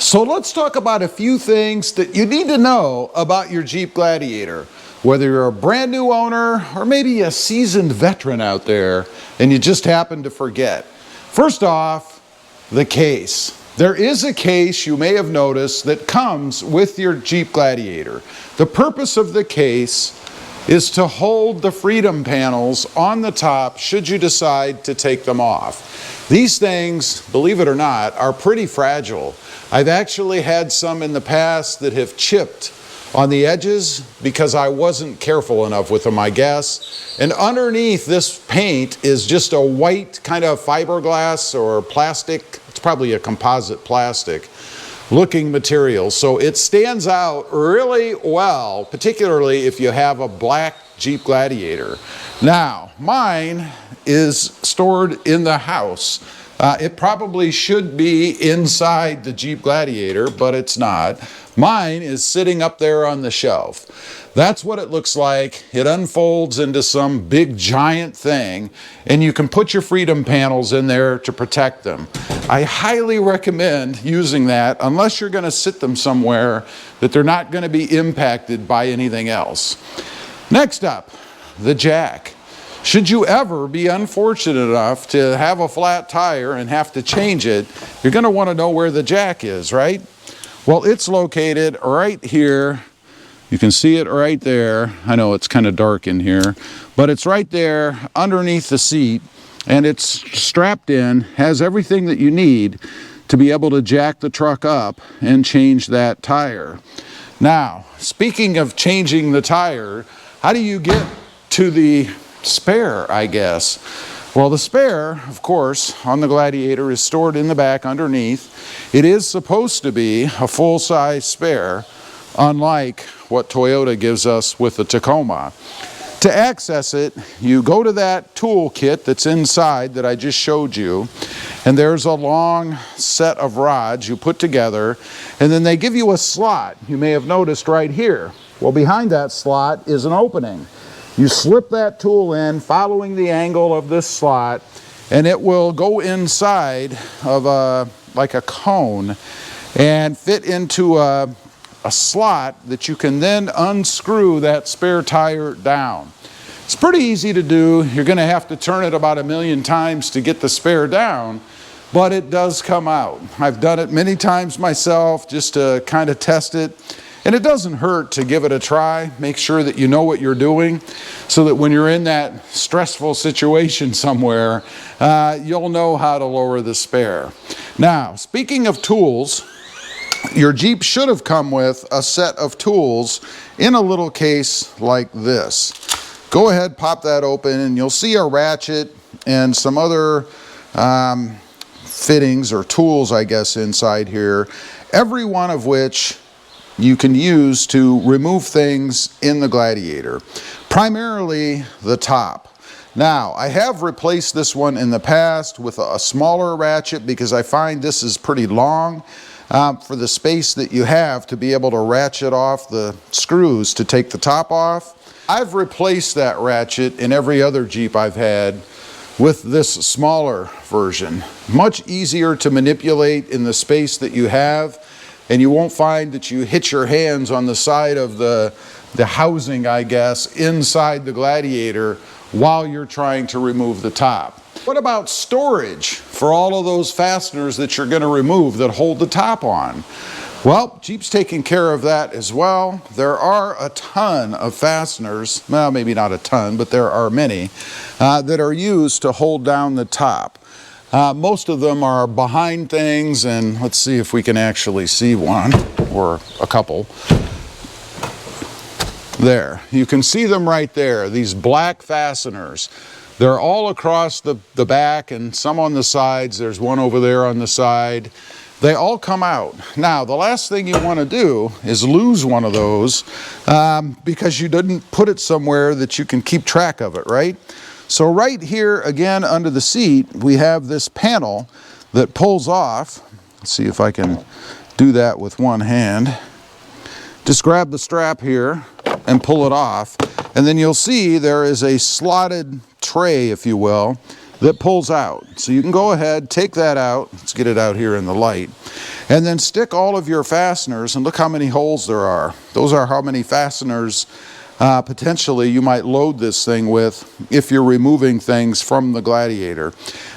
So let's talk about a few things that you need to know about your Jeep Gladiator. Whether you're a brand new owner or maybe a seasoned veteran out there and you just happen to forget. First off, the case. There is a case you may have noticed that comes with your Jeep Gladiator. The purpose of the case is to hold the freedom panels on the top should you decide to take them off. These things, believe it or not, are pretty fragile. I've actually had some in the past that have chipped on the edges because I wasn't careful enough with them, I guess. And underneath this paint is just a white kind of fiberglass or plastic. It's probably a composite plastic looking material. So it stands out really well, particularly if you have a black Jeep Gladiator. Now, mine is stored in the house. It probably should be inside the Jeep Gladiator, but it's not. Mine is sitting up there on the shelf. That's what it looks like. It unfolds into some big giant thing, and you can put your freedom panels in there to protect them. I highly recommend using that unless you're going to sit them somewhere that they're not going to be impacted by anything else. Next up, the jack. Should you ever be unfortunate enough to have a flat tire and have to change it, you're going to want to know where the jack is, right? Well, it's located right here. You can see it right there. I know it's kind of dark in here, but it's right there underneath the seat, and it's strapped in, has everything that you need to be able to jack the truck up and change that tire. Now, speaking of changing the tire, how do you get to the spare, I guess? Well, the spare, of course, on the Gladiator is stored in the back underneath. It is supposed to be a full-size spare, unlike what Toyota gives us with the Tacoma. To access it, you go to that tool kit that's inside that I just showed you, and there's a long set of rods you put together, and then they give you a slot. You may have noticed right here. Well, behind that slot is an opening. You slip that tool in following the angle of this slot, and it will go inside of like a cone and fit into a slot that you can then unscrew that spare tire down. It's pretty easy to do. You're going to have to turn it about 1,000,000 times to get the spare down, but it does come out. I've done it many times myself just to kind of test it. And it doesn't hurt to give it a try. Make sure that you know what you're doing so that when you're in that stressful situation somewhere, you'll know how to lower the spare. Now, speaking of tools, your Jeep should have come with a set of tools in a little case like this. Go ahead, pop that open, and you'll see a ratchet and some other fittings or tools, I guess, inside here, every one of which you can use to remove things in the Gladiator, primarily the top. Now, I have replaced this one in the past with a smaller ratchet because I find this is pretty long for the space that you have to be able to ratchet off the screws to take the top off. I've replaced that ratchet in every other Jeep I've had with this smaller version. Much easier to manipulate in the space that you have, and you won't find that you hit your hands on the side of the housing, I guess, inside the Gladiator while you're trying to remove the top. What about storage for all of those fasteners that you're going to remove that hold the top on? Well, Jeep's taking care of that as well. There are a ton of fasteners, well, maybe not a ton, but there are many, that are used to hold down the top. Most of them are behind things, and let's see if we can actually see one or a couple. There, you can see them right there, these black fasteners. They're all across the back and some on the sides. There's one over there on the side. They all come out. Now, the last thing you want to do is lose one of those because you didn't put it somewhere that you can keep track of it, right? So right here, again, under the seat, we have this panel that pulls off. Let's see if I can do that with one hand. Just grab the strap here and pull it off. And then you'll see there is a slotted tray, if you will, that pulls out. So you can go ahead, take that out. Let's get it out here in the light. And then stick all of your fasteners, and look how many holes there are. Those are how many fasteners potentially you might load this thing with if you're removing things from the Gladiator.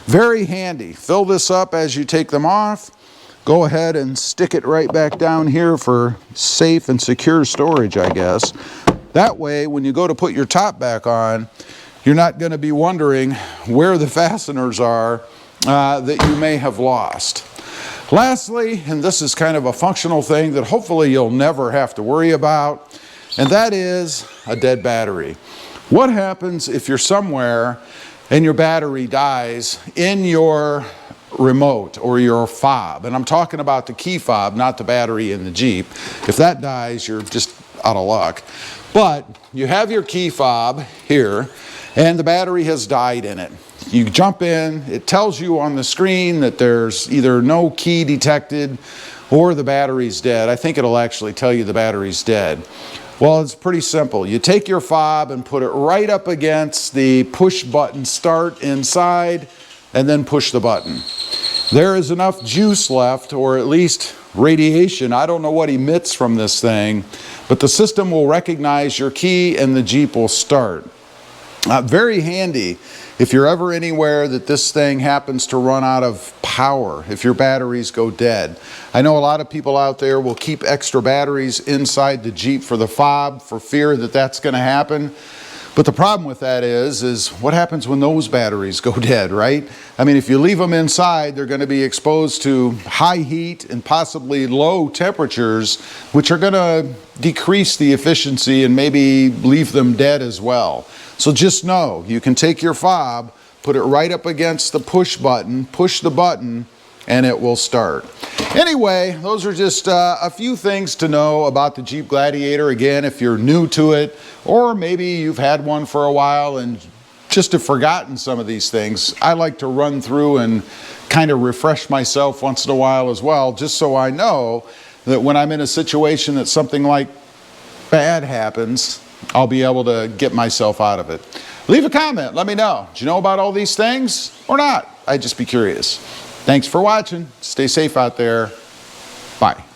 Very handy. Fill this up as you take them off. Go ahead and stick it right back down here for safe and secure storage, I guess. That way, when you go to put your top back on, you're not going to be wondering where the fasteners are that you may have lost. Lastly, and this is kind of a functional thing that hopefully you'll never have to worry about, and that is a dead battery. What happens if you're somewhere and your battery dies in your remote or your fob? And I'm talking about the key fob, not the battery in the Jeep. If that dies, you're just out of luck. But you have your key fob here, and the battery has died in it. You jump in, it tells you on the screen that there's either no key detected or the battery's dead. I think it'll actually tell you the battery's dead. Well, it's pretty simple. You take your fob and put it right up against the push button start inside, and then push the button. There is enough juice left, or at least radiation. I don't know what emits from this thing, but the system will recognize your key and the Jeep will start. Very handy if you're ever anywhere that this thing happens to run out of power, if your batteries go dead. I know a lot of people out there will keep extra batteries inside the Jeep for the fob for fear that that's going to happen. But the problem with that is what happens when those batteries go dead, right? I mean, if you leave them inside, they're going to be exposed to high heat and possibly low temperatures, which are going to decrease the efficiency and maybe leave them dead as well. So just know, you can take your fob, put it right up against the push button, push the button, and it will start. Anyway, those are just a few things to know about the Jeep Gladiator. Again, if you're new to it, or maybe you've had one for a while and just have forgotten some of these things, I like to run through and kind of refresh myself once in a while as well, just so I know that when I'm in a situation that something like bad happens, I'll be able to get myself out of it. Leave a comment, let me know. Do you know about all these things or not? I'd just be curious. Thanks for watching. Stay safe out there. Bye.